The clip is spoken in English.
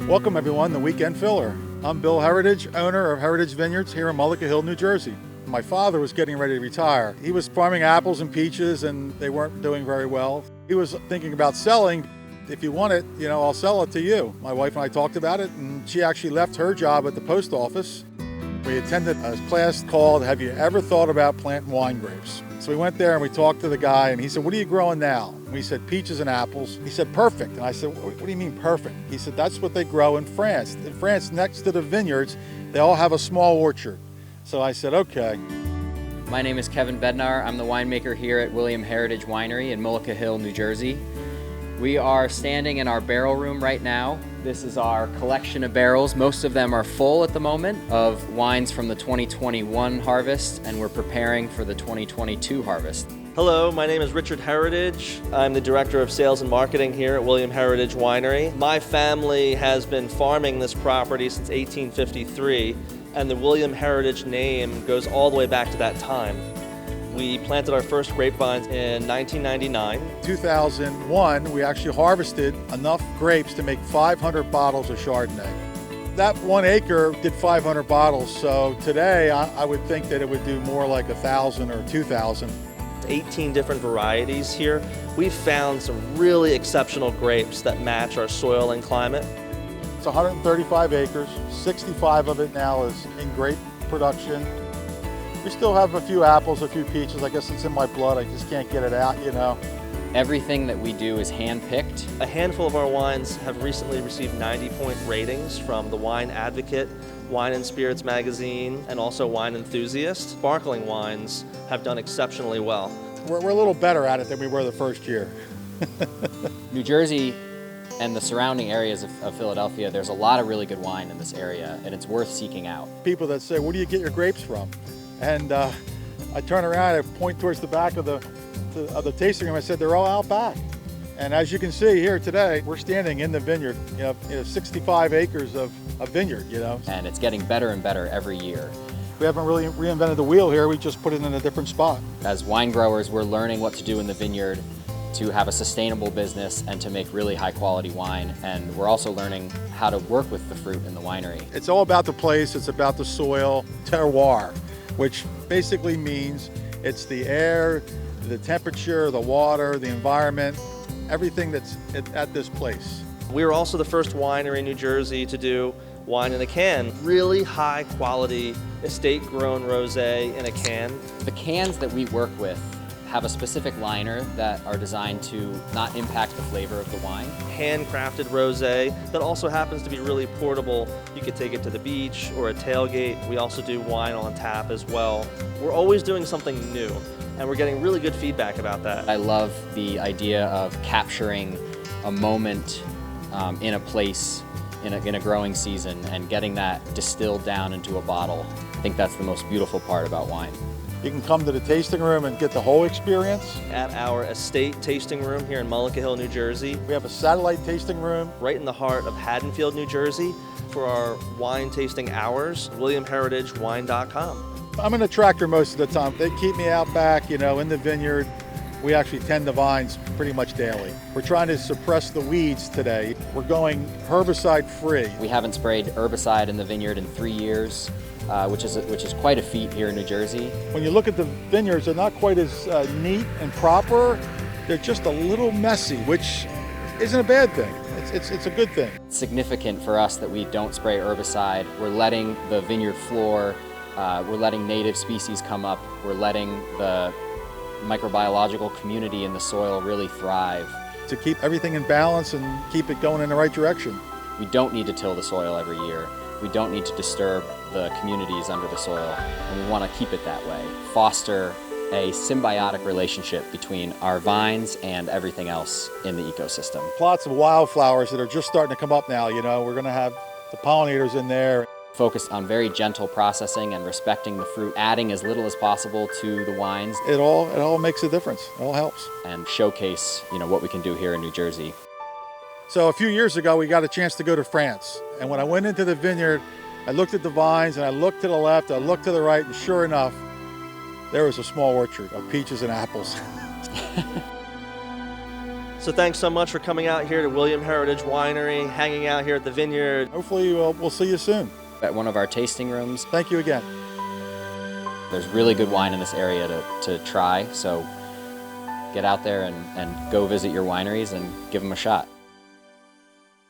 Welcome everyone to Weekend Filler. I'm Bill Heritage, owner of Heritage Vineyards here in Mullica Hill, New Jersey. My father was getting ready to retire. He was farming apples and peaches and they weren't doing very well. He was thinking about selling. If you want it, I'll sell it to you. My wife and I talked about it, and she actually left her job at the post office. We attended a class called, Have You Ever Thought About Planting Wine Grapes? So we went there and we talked to the guy, and he said, what are you growing now? And we said, peaches and apples. He said, perfect. And I said, what do you mean perfect? He said, that's what they grow in France. In France, next to the vineyards, they all have a small orchard. So I said, okay. My name is Kevin Bednar. I'm the winemaker here at William Heritage Winery in Mullica Hill, New Jersey. We are standing in our barrel room right now. This is our collection of barrels. Most of them are full at the moment of wines from the 2021 harvest, and we're preparing for the 2022 harvest. Hello, my name is Richard Heritage. I'm the Director of Sales and Marketing here at William Heritage Winery. My family has been farming this property since 1853, and the William Heritage name goes all the way back to that time. We planted our first grapevines in 1999. 2001, we actually harvested enough grapes to make 500 bottles of Chardonnay. That 1 acre did 500 bottles, so today I would think that it would do more like 1,000 or 2,000. 18 different varieties here. We've found some really exceptional grapes that match our soil and climate. It's 135 acres, 65 of it now is in grape production. We still have a few apples, a few peaches. I guess it's in my blood. I just can't get it out, Everything that we do is hand-picked. A handful of our wines have recently received 90-point ratings from the Wine Advocate, Wine and Spirits magazine, and also Wine Enthusiast. Sparkling wines have done exceptionally well. We're a little better at it than we were the first year. New Jersey and the surrounding areas of Philadelphia, there's a lot of really good wine in this area, and it's worth seeking out. People that say, where do you get your grapes from? And I turn around, I point towards the back of the tasting room. I said, they're all out back. And as you can see here today, we're standing in the vineyard, 65 acres of vineyard, And it's getting better and better every year. We haven't really reinvented the wheel here. We just put it in a different spot. As wine growers, we're learning what to do in the vineyard to have a sustainable business and to make really high quality wine. And we're also learning how to work with the fruit in the winery. It's all about the place. It's about the soil, terroir, which basically means it's the air, the temperature, the water, the environment, everything that's at this place. We were also the first winery in New Jersey to do wine in a can. Really high quality, estate grown rosé in a can. The cans that we work with have a specific liner that are designed to not impact the flavor of the wine. Handcrafted rosé that also happens to be really portable. You could take it to the beach or a tailgate. We also do wine on tap as well. We're always doing something new, and we're getting really good feedback about that. I love the idea of capturing a moment in a place in a growing season and getting that distilled down into a bottle. I think that's the most beautiful part about wine. You can come to the tasting room and get the whole experience. At our estate tasting room here in Mullica Hill, New Jersey. We have a satellite tasting room. Right in the heart of Haddonfield, New Jersey. For our wine tasting hours, WilliamHeritageWine.com. I'm in a tractor most of the time. They keep me out back, in the vineyard. We actually tend the vines pretty much daily. We're trying to suppress the weeds today. We're going herbicide free. We haven't sprayed herbicide in the vineyard in 3 years. Which is quite a feat here in New Jersey. When you look at the vineyards, they're not quite as neat and proper. They're just a little messy, which isn't a bad thing. It's a good thing. It's significant for us that we don't spray herbicide. We're letting the vineyard floor, we're letting native species come up, we're letting the microbiological community in the soil really thrive. To keep everything in balance and keep it going in the right direction. We don't need to till the soil every year. We don't need to disturb the communities under the soil, and we want to keep it that way. Foster a symbiotic relationship between our vines and everything else in the ecosystem. Plots of wildflowers that are just starting to come up now, we're going to have the pollinators in there. Focused on very gentle processing and respecting the fruit, adding as little as possible to the wines. It all makes a difference. It all helps. And showcase, what we can do here in New Jersey. So a few years ago, we got a chance to go to France. And when I went into the vineyard, I looked at the vines and I looked to the left, I looked to the right, and sure enough, there was a small orchard of peaches and apples. So thanks so much for coming out here to William Heritage Winery, hanging out here at the Vineyard. Hopefully we'll see you soon. At one of our tasting rooms. Thank you again. There's really good wine in this area to try, so get out there and go visit your wineries and give them a shot.